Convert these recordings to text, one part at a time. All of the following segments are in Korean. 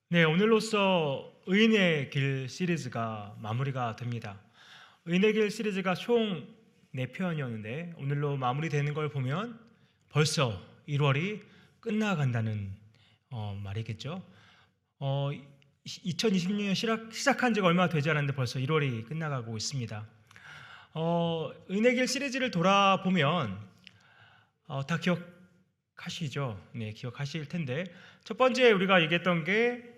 네, 오늘로써 의인의 길 시리즈가 마무리가 됩니다. 의인의 길 시리즈가 총 4편이었는데 오늘로 마무리되는 걸 보면 벌써 1월이 끝나간다는 말이겠죠. 2026년 시작한 지가 얼마 되지 않았는데 벌써 1월이 끝나가고 있습니다. 의인의 길 시리즈를 돌아보면 다 기억하시죠? 네, 기억하실 텐데 첫 번째 우리가 얘기했던 게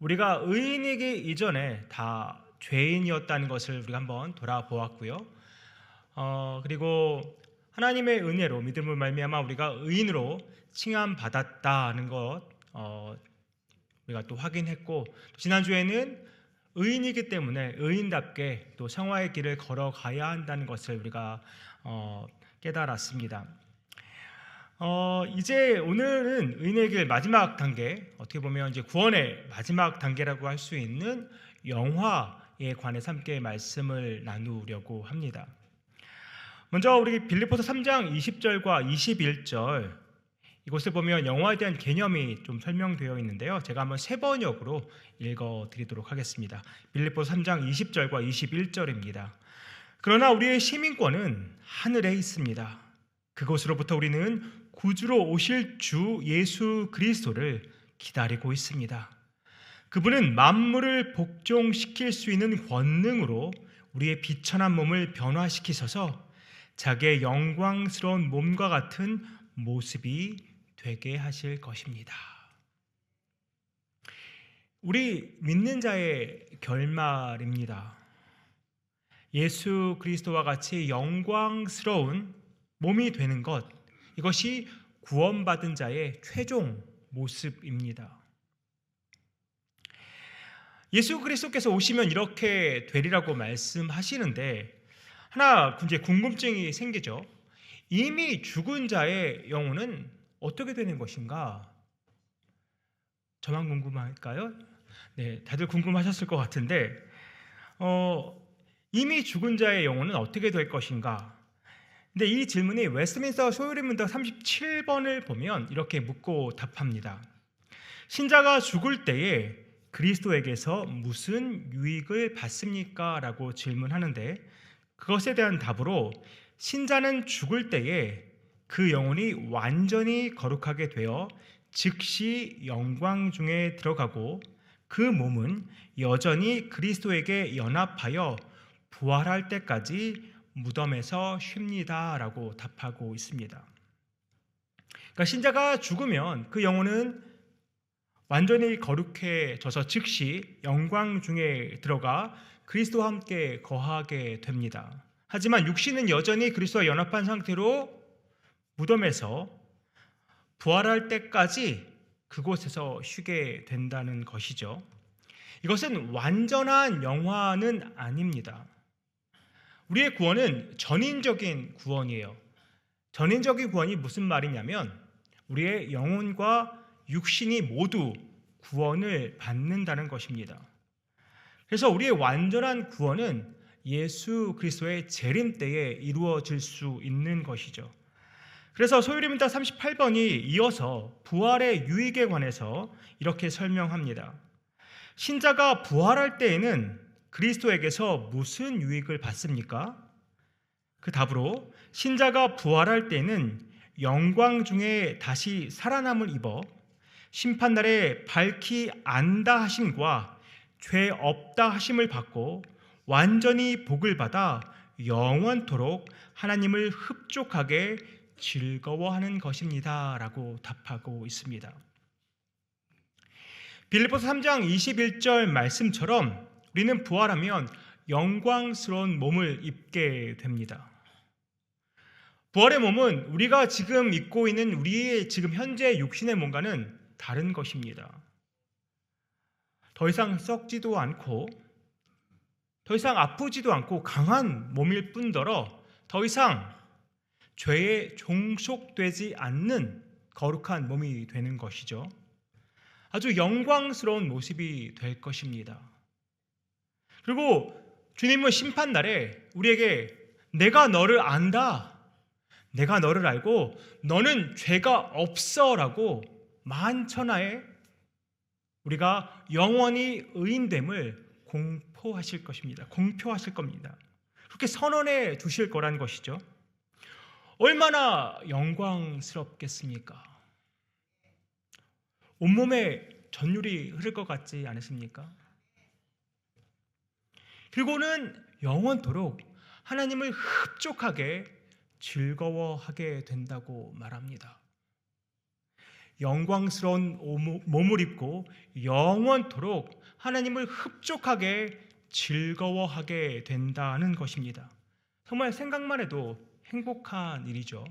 우리가 의인이기 이전에 다 죄인이었다는 것을 우리가 한번 돌아보았고요. 그리고 하나님의 은혜로 믿음을 말미암아 우리가 의인으로 칭함받았다는 것 우리가 또 확인했고, 지난주에는 의인이기 때문에 의인답게 또 성화의 길을 걸어가야 한다는 것을 우리가 깨달았습니다. 이제 오늘은 의인의 길 마지막 단계, 어떻게 보면 이제 구원의 마지막 단계라고 할 수 있는 영화에 관해서 함께 말씀을 나누려고 합니다. 먼저 우리 빌립보서 3장 20절과 21절, 이곳을 보면 영화에 대한 개념이 좀 설명되어 있는데요. 제가 한번 세 번역으로 읽어드리도록 하겠습니다. 빌립보서 3장 20절과 21절입니다. 그러나 우리의 시민권은 하늘에 있습니다. 그곳으로부터 우리는 구주로 오실 주 예수 그리스도를 기다리고 있습니다. 그분은 만물을 복종시킬 수 있는 권능으로 우리의 비천한 몸을 변화시키셔서 자기의 영광스러운 몸과 같은 모습이 되게 하실 것입니다. 우리 믿는 자의 결말입니다. 예수 그리스도와 같이 영광스러운 몸이 되는 것, 이것이 구원받은 자의 최종 모습입니다. 예수 그리스도께서 오시면 이렇게 되리라고 말씀하시는데 하나 이제 궁금증이 생기죠. 이미 죽은 자의 영혼은 어떻게 되는 것인가? 저만 궁금할까요? 네, 다들 궁금하셨을 것 같은데 이미 죽은 자의 영혼은 어떻게 될 것인가? 근데 이 질문이 웨스트민스터 소요리문답 37번을 보면 이렇게 묻고 답합니다. 신자가 죽을 때에 그리스도에게서 무슨 유익을 받습니까? 라고 질문하는데 그것에 대한 답으로 신자는 죽을 때에 그 영혼이 완전히 거룩하게 되어 즉시 영광 중에 들어가고 그 몸은 여전히 그리스도에게 연합하여 부활할 때까지 무덤에서 쉽니다 라고 답하고 있습니다. 그러니까 신자가 죽으면 그 영혼은 완전히 거룩해져서 즉시 영광 중에 들어가 그리스도와 함께 거하게 됩니다. 하지만 육신은 여전히 그리스도와 연합한 상태로 무덤에서 부활할 때까지 그곳에서 쉬게 된다는 것이죠. 이것은 완전한 영화는 아닙니다. 우리의 구원은 전인적인 구원이에요. 전인적인 구원이 무슨 말이냐면 우리의 영혼과 육신이 모두 구원을 받는다는 것입니다. 그래서 우리의 완전한 구원은 예수 그리스도의 재림 때에 이루어질 수 있는 것이죠. 그래서 소요리문답 38번이 이어서 부활의 유익에 관해서 이렇게 설명합니다. 신자가 부활할 때에는 그리스도에게서 무슨 유익을 받습니까? 그 답으로 신자가 부활할 때는 영광 중에 다시 살아남을 입어 심판날에 밝히 안다 하심과 죄 없다 하심을 받고 완전히 복을 받아 영원토록 하나님을 흡족하게 즐거워하는 것입니다 라고 답하고 있습니다. 빌립보서 3장 21절 말씀처럼 우리는 부활하면 영광스러운 몸을 입게 됩니다. 부활의 몸은 우리가 지금 입고 있는 우리의 지금 현재 육신의 몸과는 다른 것입니다. 더 이상 썩지도 않고 더 이상 아프지도 않고 강한 몸일 뿐더러 더 이상 죄에 종속되지 않는 거룩한 몸이 되는 것이죠. 아주 영광스러운 모습이 될 것입니다. 그리고 주님은 심판날에 우리에게 내가 너를 안다, 내가 너를 알고 너는 죄가 없어 라고 만천하에 우리가 영원히 의인됨을 공포하실 것입니다. 공표하실 겁니다. 그렇게 선언해 주실 거란 것이죠. 얼마나 영광스럽겠습니까? 온몸에 전율이 흐를 것 같지 않으십니까? 그리고는 영원토록 하나님을 흡족하게 즐거워하게 된다고 말합니다. 영광스러운 몸을 입고 영원토록 하나님을 흡족하게 즐거워하게 된다는 것입니다. 정말 생각만 해도 행복한 일이죠.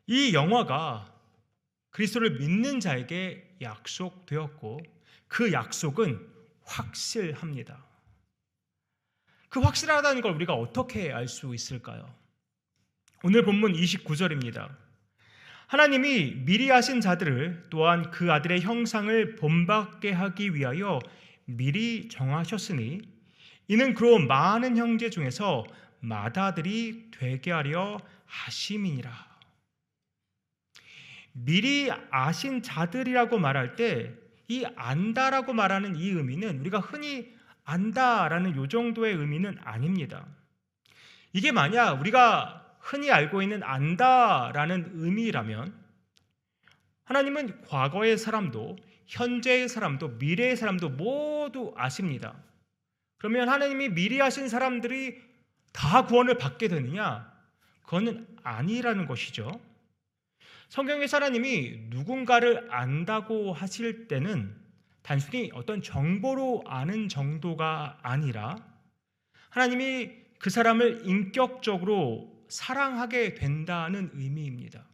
이 영화가 그리스도를 믿는 자에게 약속되었고 그 약속은 확실합니다. 그 확실하다는 걸 우리가 어떻게 알 수 있을까요? 오늘 본문 29절입니다. 하나님이 미리 하신 자들을 또한 그 아들의 형상을 본받게 하기 위하여 미리 정하셨으니 이는 그로 많은 형제 중에서 맏아들이 되게 하려 하심이니라. 미리 아신 자들이라고 말할 때 이 안다라고 말하는 이 의미는 우리가 흔히 안다라는 요 정도의 의미는 아닙니다. 이게 만약 우리가 흔히 알고 있는 안다라는 의미라면 하나님은 과거의 사람도 현재의 사람도 미래의 사람도 모두 아십니다. 그러면 하나님이 미리 하신 사람들이 다 구원을 받게 되느냐? 그거는 아니라는 것이죠. 성경에서 하나님이 누군가를 안다고 하실 때는 단순히 어떤 정보로 아는 정도가 아니라 하나님이 그 사람을 인격적으로 사랑하게 된다는 의미입니다.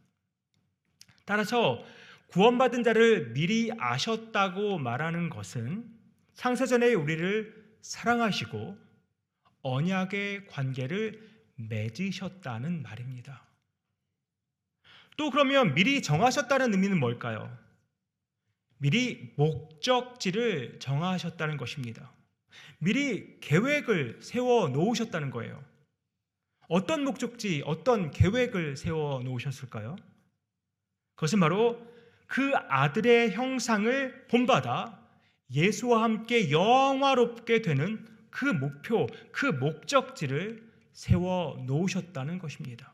따라서 구원받은 자를 미리 아셨다고 말하는 것은 창세전에 우리를 사랑하시고 언약의 관계를 맺으셨다는 말입니다. 또 그러면 미리 정하셨다는 의미는 뭘까요? 미리 목적지를 정하셨다는 것입니다. 미리 계획을 세워 놓으셨다는 거예요. 어떤 목적지, 어떤 계획을 세워 놓으셨을까요? 그것은 바로 그 아들의 형상을 본받아 예수와 함께 영화롭게 되는 그 목표, 그 목적지를 세워 놓으셨다는 것입니다.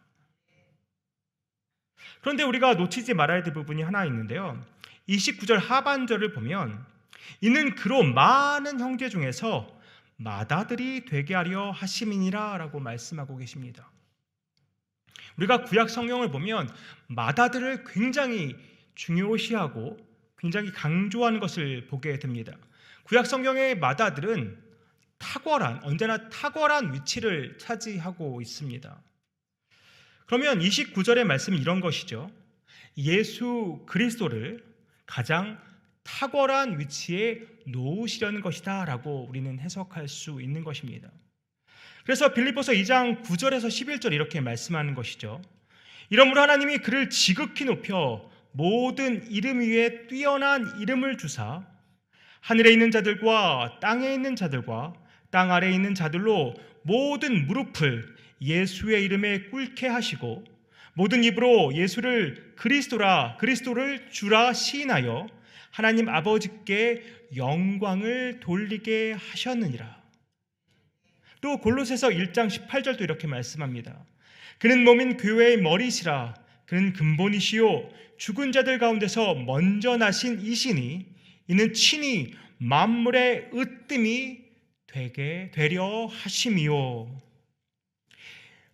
그런데 우리가 놓치지 말아야 될 부분이 하나 있는데요. 29절 하반절을 보면 이는 그로 많은 형제 중에서 맏아들이 되게 하려 하심이니라 라고 말씀하고 계십니다. 우리가 구약 성경을 보면 맏아들을 굉장히 중요시하고 굉장히 강조하는 것을 보게 됩니다. 구약 성경의 맏아들은 언제나 탁월한 위치를 차지하고 있습니다. 그러면 29절의 말씀은 이런 것이죠. 예수 그리스도를 가장 탁월한 위치에 놓으시려는 것이다 라고 우리는 해석할 수 있는 것입니다. 그래서 빌립보서 2장 9절에서 11절 이렇게 말씀하는 것이죠. 이러므로 하나님이 그를 지극히 높여 모든 이름 위에 뛰어난 이름을 주사 하늘에 있는 자들과 땅에 있는 자들과 땅 아래에 있는 자들로 모든 무릎을 예수의 이름에 꿇게 하시고 모든 입으로 예수를 그리스도를 주라 시인하여 하나님 아버지께 영광을 돌리게 하셨느니라. 또 골로새서 1장 18절도 이렇게 말씀합니다. 그는 몸인 교회의 머리시라. 그는 근본이시요 죽은 자들 가운데서 먼저 나신 이시니 이는 친히 만물의 으뜸이 되게 되려 하심이요.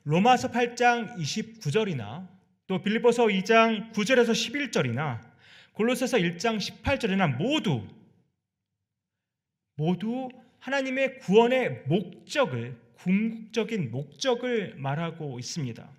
로마서 8장 29절이나 또 빌립보서 2장 9절에서 11절이나 골로새서 1장 18절이나 모두 하나님의 구원의 목적을, 궁극적인 목적을 말하고 있습니다.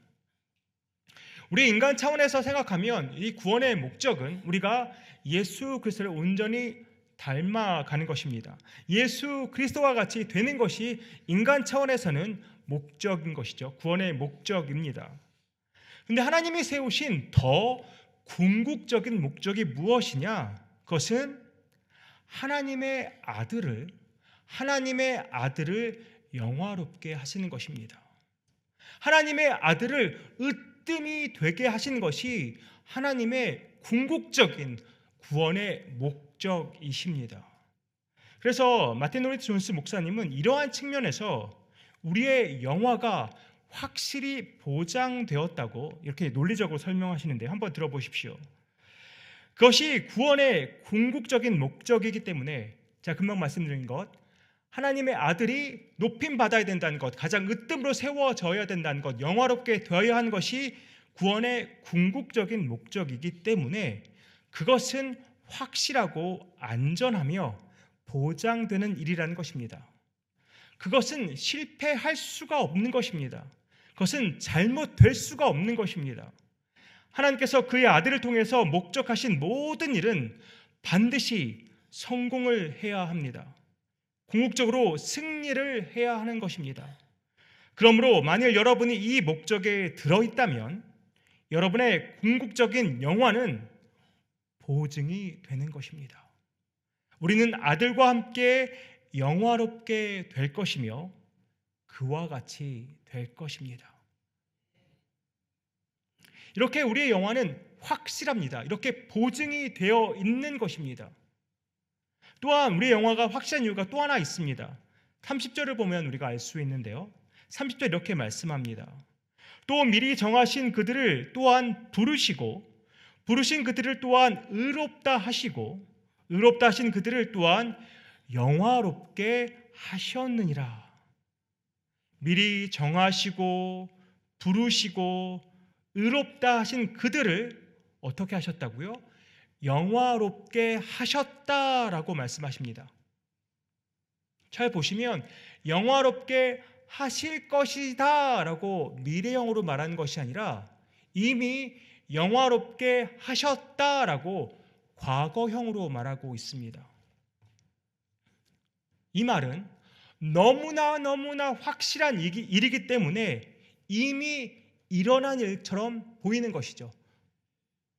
우리 인간 차원에서 생각하면 이 구원의 목적은 우리가 예수 그리스도를 온전히 닮아가는 것입니다. 예수 그리스도와 같이 되는 것이 인간 차원에서는 목적인 것이죠. 구원의 목적입니다. 그런데 하나님이 세우신 더 궁극적인 목적이 무엇이냐? 그것은 하나님의 아들을 영화롭게 하시는 것입니다. 하나님의 아들을 으뜸이 되게 하시는 것이 하나님의 궁극적인 구원의 목적이십니다. 그래서 마틴 로이드 존스 목사님은 이러한 측면에서 우리의 영화가 확실히 보장되었다고 이렇게 논리적으로 설명하시는데 한번 들어보십시오. 그것이 구원의 궁극적인 목적이기 때문에 제가 금방 말씀드린 것, 하나님의 아들이 높임 받아야 된다는 것, 가장 으뜸으로 세워져야 된다는 것, 영화롭게 되어야 하는 것이 구원의 궁극적인 목적이기 때문에 그것은 확실하고 안전하며 보장되는 일이라는 것입니다. 그것은 실패할 수가 없는 것입니다. 그것은 잘못될 수가 없는 것입니다. 하나님께서 그의 아들을 통해서 목적하신 모든 일은 반드시 성공을 해야 합니다. 궁극적으로 승리를 해야 하는 것입니다. 그러므로 만일 여러분이 이 목적에 들어있다면 여러분의 궁극적인 영화는 보증이 되는 것입니다. 우리는 아들과 함께 영화롭게 될 것이며 그와 같이 될 것입니다. 이렇게 우리의 영화는 확실합니다. 이렇게 보증이 되어 있는 것입니다. 또한 우리의 영화가 확실한 이유가 또 하나 있습니다. 30절을 보면 우리가 알 수 있는데요, 30절 이렇게 말씀합니다. 또 미리 정하신 그들을 또한 부르시고 부르신 그들을 또한 의롭다 하시고 의롭다 하신 그들을 또한 영화롭게 하셨느니라. 미리 정하시고 부르시고 의롭다 하신 그들을 어떻게 하셨다고요? 영화롭게 하셨다라고 말씀하십니다. 잘 보시면 영화롭게 하실 것이다 라고 미래형으로 말하는 것이 아니라 이미 영화롭게 하셨다라고 과거형으로 말하고 있습니다. 이 말은 너무나 확실한 일이기 때문에 이미 일어난 일처럼 보이는 것이죠.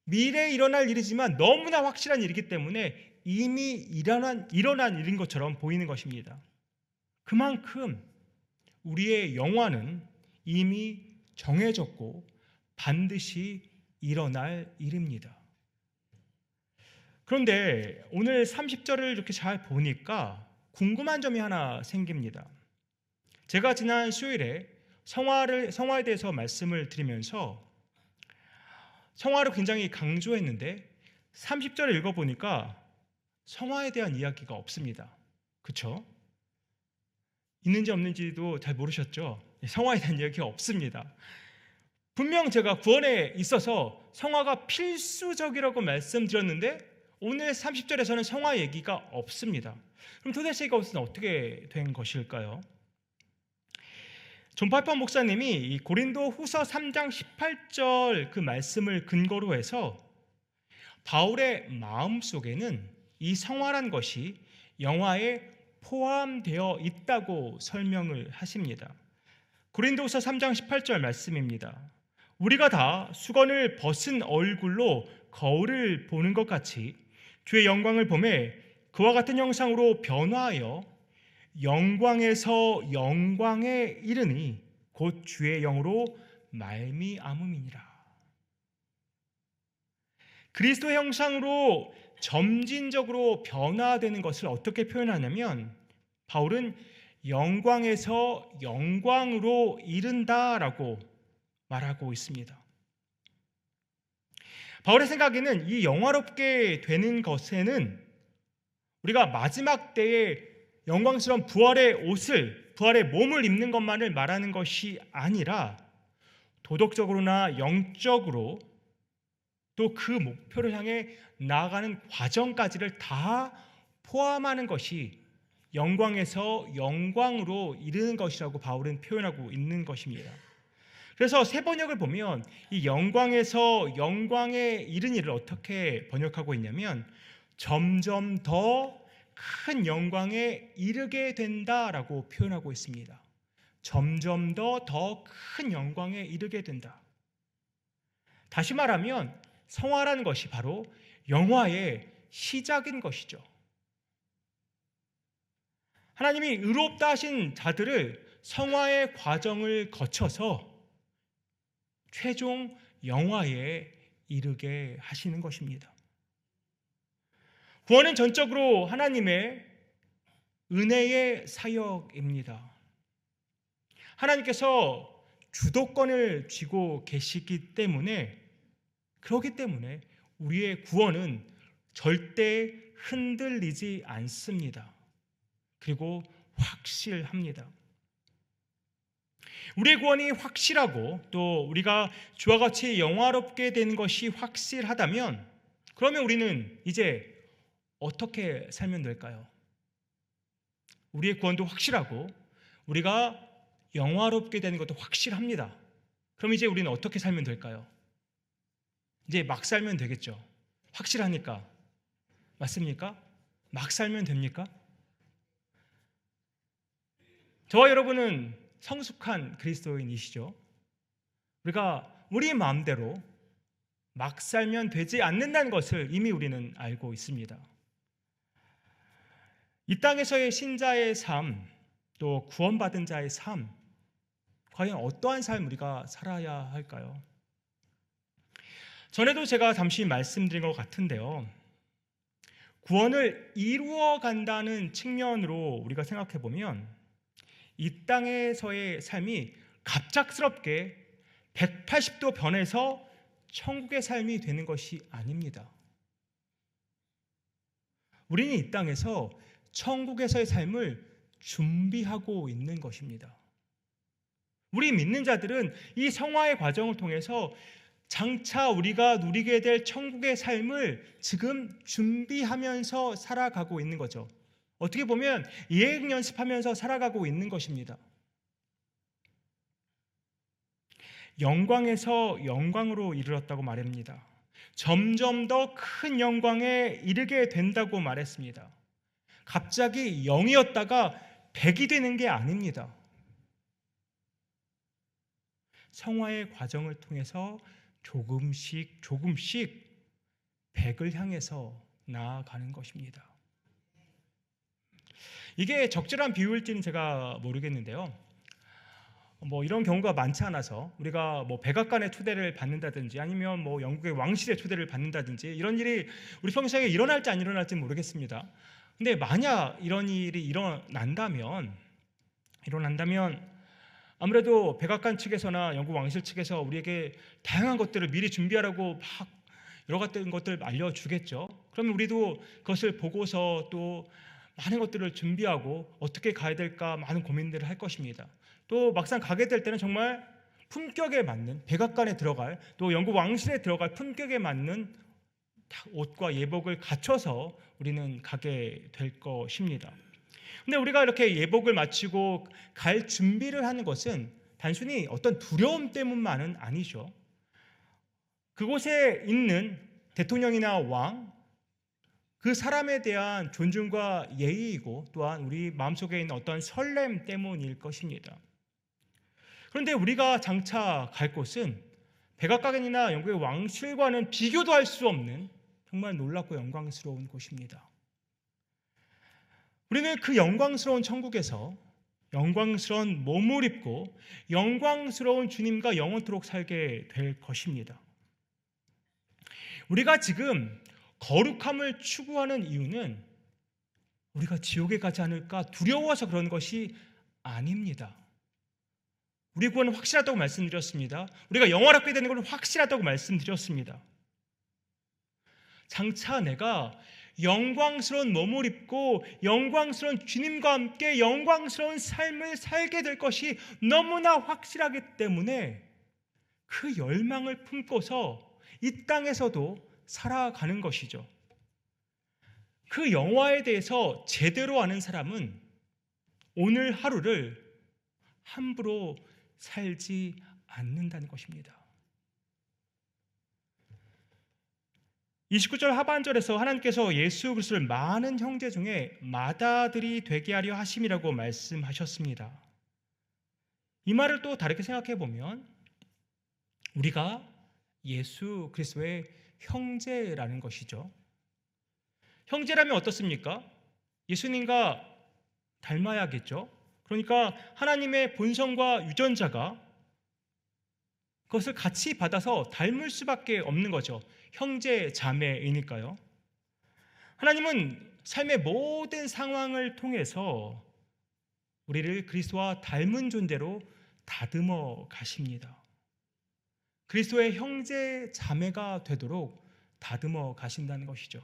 미래에 일어날 일이지만 너무나 확실한 일이기 때문에 이미 일어난 일인 것처럼 보이는 것입니다. 그만큼 우리의 영화는 이미 정해졌고 반드시 일어날 일입니다. 그런데 오늘 30절을 이렇게 잘 보니까 궁금한 점이 하나 생깁니다. 제가 지난 수요일에 성화에 대해서 말씀을 드리면서 성화를 굉장히 강조했는데 30절을 읽어보니까 성화에 대한 이야기가 없습니다. 그렇죠? 있는지 없는지도 잘 모르셨죠? 성화에 대한 이야기가 없습니다. 분명 제가 구원에 있어서 성화가 필수적이라고 말씀드렸는데 오늘 30절에서는 성화 얘기가 없습니다. 그럼 도대체 이것은 어떻게 된 것일까요? 존 파이퍼 목사님이 이 고린도 후서 3장 18절 그 말씀을 근거로 해서 바울의 마음속에는 이 성화란 것이 영화에 포함되어 있다고 설명을 하십니다. 고린도후서 3장 18절 말씀입니다. 우리가 다 수건을 벗은 얼굴로 거울을 보는 것 같이 주의 영광을 보매 그와 같은 형상으로 변화하여 영광에서 영광에 이르니 곧 주의 영으로 말미암음이니라. 그리스도의 형상으로 점진적으로 변화되는 것을 어떻게 표현하냐면 바울은 영광에서 영광으로 이른다라고 말하고 있습니다. 바울의 생각에는 이 영화롭게 되는 것에는 우리가 마지막 때에 영광스러운 부활의 옷을, 부활의 몸을 입는 것만을 말하는 것이 아니라 도덕적으로나 영적으로 또 그 목표를 향해 나아가는 과정까지를 다 포함하는 것이 영광에서 영광으로 이르는 것이라고 바울은 표현하고 있는 것입니다. 그래서 새 번역을 보면 이 영광에서 영광에 이른 일을 어떻게 번역하고 있냐면 점점 더 큰 영광에 이르게 된다라고 표현하고 있습니다. 점점 더 큰 영광에 이르게 된다. 다시 말하면 성화라는 것이 바로 영화의 시작인 것이죠. 하나님이 의롭다 하신 자들을 성화의 과정을 거쳐서 최종 영화에 이르게 하시는 것입니다. 구원은 전적으로 하나님의 은혜의 사역입니다. 하나님께서 주도권을 쥐고 계시기 때문에, 그렇기 때문에 우리의 구원은 절대 흔들리지 않습니다. 그리고 확실합니다. 우리의 구원이 확실하고 또 우리가 주와 같이 영화롭게 되는 것이 확실하다면, 그러면 우리는 이제 어떻게 살면 될까요? 우리의 구원도 확실하고 우리가 영화롭게 되는 것도 확실합니다. 그럼 이제 우리는 어떻게 살면 될까요? 이제 막 살면 되겠죠. 확실하니까. 맞습니까? 막 살면 됩니까? 저와 여러분은 성숙한 그리스도인이시죠. 우리가 우리 마음대로 막 살면 되지 않는다는 것을 이미 우리는 알고 있습니다. 이 땅에서의 신자의 삶, 또 구원받은 자의 삶, 과연 어떠한 삶 우리가 살아야 할까요? 전에도 제가 잠시 말씀드린 것 같은데요, 구원을 이루어 간다는 측면으로 우리가 생각해 보면 이 땅에서의 삶이 갑작스럽게 180도 변해서 천국의 삶이 되는 것이 아닙니다. 우리는 이 땅에서 천국에서의 삶을 준비하고 있는 것입니다. 우리 믿는 자들은 이 성화의 과정을 통해서 장차 우리가 누리게 될 천국의 삶을 지금 준비하면서 살아가고 있는 거죠. 어떻게 보면 예행 연습하면서 살아가고 있는 것입니다. 영광에서 영광으로 이르렀다고 말합니다. 점점 더 큰 영광에 이르게 된다고 말했습니다. 갑자기 0이었다가 100이 되는 게 아닙니다. 성화의 과정을 통해서 조금씩 100을 향해서 나아가는 것입니다. 이게 적절한 비유일지는 제가 모르겠는데요, 이런 경우가 많지 않아서 우리가 백악관의 초대를 받는다든지 아니면 영국의 왕실의 초대를 받는다든지 이런 일이 우리 평생에 일어날지 안 일어날지 모르겠습니다. 근데 만약 이런 일이 일어난다면 아무래도 백악관 측에서나 영국 왕실 측에서 우리에게 다양한 것들을 미리 준비하라고 막 여러 같은 것들을 알려주겠죠. 그러면 우리도 그것을 보고서 또 많은 것들을 준비하고 어떻게 가야 될까 많은 고민들을 할 것입니다. 또 막상 가게 될 때는 정말 품격에 맞는, 백악관에 들어갈, 또 영국 왕실에 들어갈 품격에 맞는 옷과 예복을 갖춰서 우리는 가게 될 것입니다. 근데 우리가 이렇게 예복을 마치고 갈 준비를 하는 것은 단순히 어떤 두려움 때문만은 아니죠. 그곳에 있는 대통령이나 왕, 그 사람에 대한 존중과 예의이고 또한 우리 마음속에 있는 어떤 설렘 때문일 것입니다. 그런데 우리가 장차 갈 곳은 백악관이나 영국의 왕실과는 비교도 할 수 없는 정말 놀랍고 영광스러운 곳입니다. 우리는 그 영광스러운 천국에서 영광스러운 몸을 입고 영광스러운 주님과 영원토록 살게 될 것입니다. 우리가 지금 거룩함을 추구하는 이유는 우리가 지옥에 가지 않을까 두려워서 그런 것이 아닙니다. 우리 구원은 확실하다고 말씀드렸습니다. 우리가 영원하게 되는 것은 확실하다고 말씀드렸습니다. 장차 내가 영광스러운 몸을 입고 영광스러운 주님과 함께 영광스러운 삶을 살게 될 것이 너무나 확실하기 때문에 그 열망을 품고서 이 땅에서도 살아가는 것이죠. 그 영화에 대해서 제대로 아는 사람은 오늘 하루를 함부로 살지 않는다는 것입니다. 29절 하반절에서 하나님께서 예수 그리스도를 많은 형제 중에 맏아들이 되게 하려 하심이라고 말씀하셨습니다. 이 말을 또 다르게 생각해 보면 우리가 예수 그리스도의 형제라는 것이죠. 형제라면 어떻습니까? 예수님과 닮아야겠죠. 그러니까 하나님의 본성과 유전자가 그것을 같이 받아서 닮을 수밖에 없는 거죠. 형제 자매이니까요. 하나님은 삶의 모든 상황을 통해서 우리를 그리스도와 닮은 존재로 다듬어 가십니다. 그리스도의 형제 자매가 되도록 다듬어 가신다는 것이죠.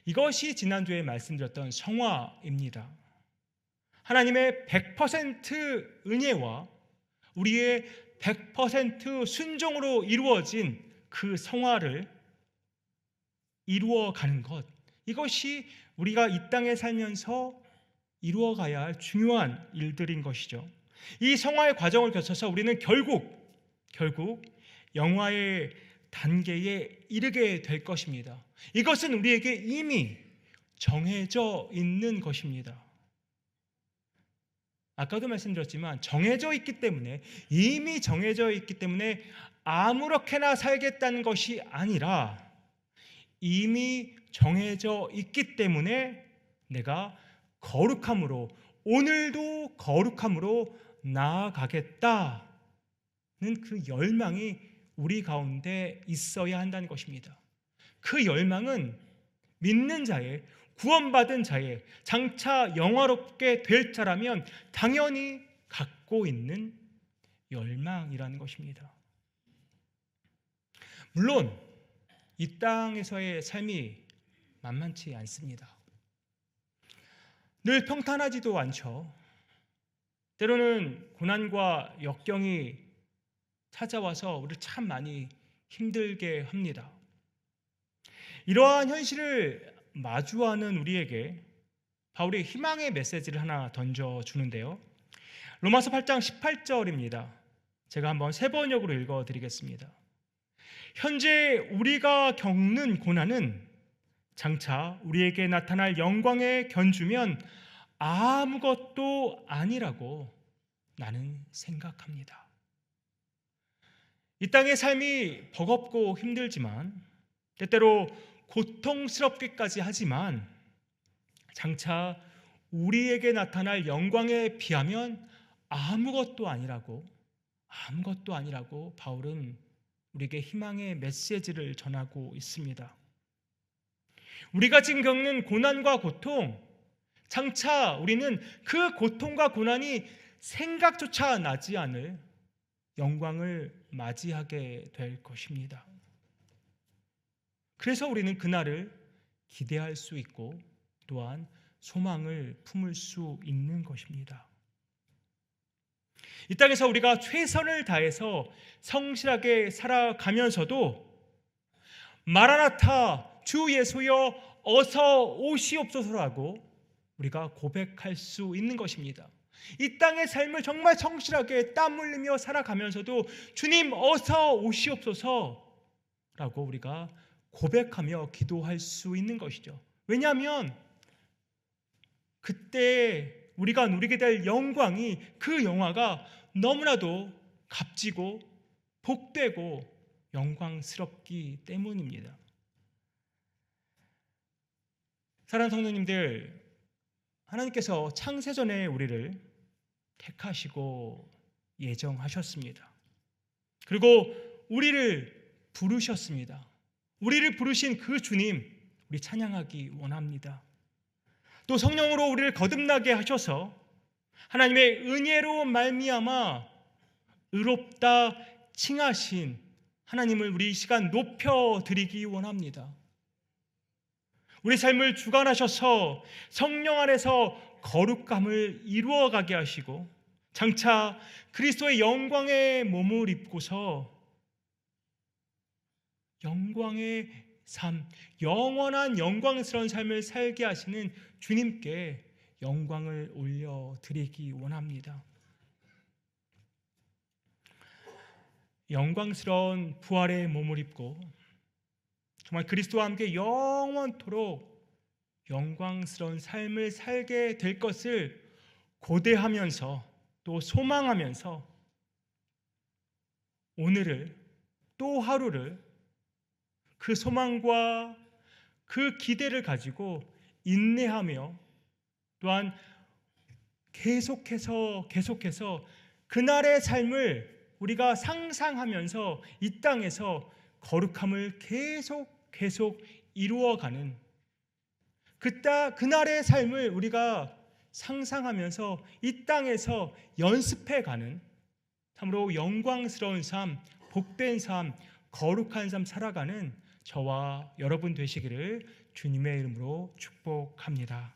이것이 지난주에 말씀드렸던 성화입니다. 하나님의 100% 은혜와 우리의 100% 순종으로 이루어진 그 성화를 이루어가는 것, 이것이 우리가 이 땅에 살면서 이루어가야 할 중요한 일들인 것이죠. 이 성화의 과정을 거쳐서 우리는 결국 영화의 단계에 이르게 될 것입니다. 이것은 우리에게 이미 정해져 있는 것입니다. 아까도 말씀드렸지만 이미 정해져 있기 때문에 아무렇게나 살겠다는 것이 아니라 이미 정해져 있기 때문에 내가 거룩함으로, 오늘도 거룩함으로 나아가겠다는 그 열망이 우리 가운데 있어야 한다는 것입니다. 그 열망은 믿는 자의, 구원받은 자의, 장차 영화롭게 될 자라면 당연히 갖고 있는 열망이라는 것입니다. 물론 이 땅에서의 삶이 만만치 않습니다. 늘 평탄하지도 않죠. 때로는 고난과 역경이 찾아와서 우리를 참 많이 힘들게 합니다. 이러한 현실을 마주하는 우리에게 바울이 희망의 메시지를 하나 던져주는데요. 로마서 8장 18절입니다. 제가 한번 세 번역으로 읽어드리겠습니다. 현재 우리가 겪는 고난은 장차 우리에게 나타날 영광에 견주면 아무것도 아니라고 나는 생각합니다. 이 땅의 삶이 버겁고 힘들지만, 때때로 고통스럽기까지 하지만, 장차 우리에게 나타날 영광에 비하면 아무것도 아니라고 바울은 우리에게 희망의 메시지를 전하고 있습니다. 우리가 지금 겪는 고난과 고통, 장차 우리는 그 고통과 고난이 생각조차 나지 않을 영광을 맞이하게 될 것입니다. 그래서 우리는 그날을 기대할 수 있고 또한 소망을 품을 수 있는 것입니다. 이 땅에서 우리가 최선을 다해서 성실하게 살아가면서도 마라나타, 주 예수여 어서 오시옵소서라고 우리가 고백할 수 있는 것입니다. 이 땅의 삶을 정말 성실하게 땀 흘리며 살아가면서도 주님 어서 오시옵소서라고 우리가 고백하며 기도할 수 있는 것이죠. 왜냐하면 그때 우리가 누리게 될 영광이, 그 영화가 너무나도 값지고 복되고 영광스럽기 때문입니다. 사랑하는 성도님들, 하나님께서 창세전에 우리를 택하시고 예정하셨습니다. 그리고 우리를 부르셨습니다. 우리를 부르신 그 주님, 우리 찬양하기 원합니다. 또 성령으로 우리를 거듭나게 하셔서 하나님의 은혜로 말미암아 의롭다 칭하신 하나님을 우리 이 시간 높여드리기 원합니다. 우리 삶을 주관하셔서 성령 안에서 거룩감을 이루어가게 하시고 장차 그리스도의 영광의 몸을 입고서 영광의 삶, 영원한 영광스러운 삶을 살게 하시는 주님께 영광을 올려드리기 원합니다. 영광스러운 부활의 몸을 입고 정말 그리스도와 함께 영원토록 영광스러운 삶을 살게 될 것을 고대하면서 또 소망하면서 오늘을, 또 하루를 그 소망과 그 기대를 가지고 인내하며 또한 계속해서 그날의 삶을 우리가 상상하면서 이 땅에서 거룩함을 계속 이루어가는 그날의 삶을 우리가 상상하면서 이 땅에서 연습해가는 참으로 영광스러운 삶, 복된 삶, 거룩한 삶 살아가는 저와 여러분 되시기를 주님의 이름으로 축복합니다.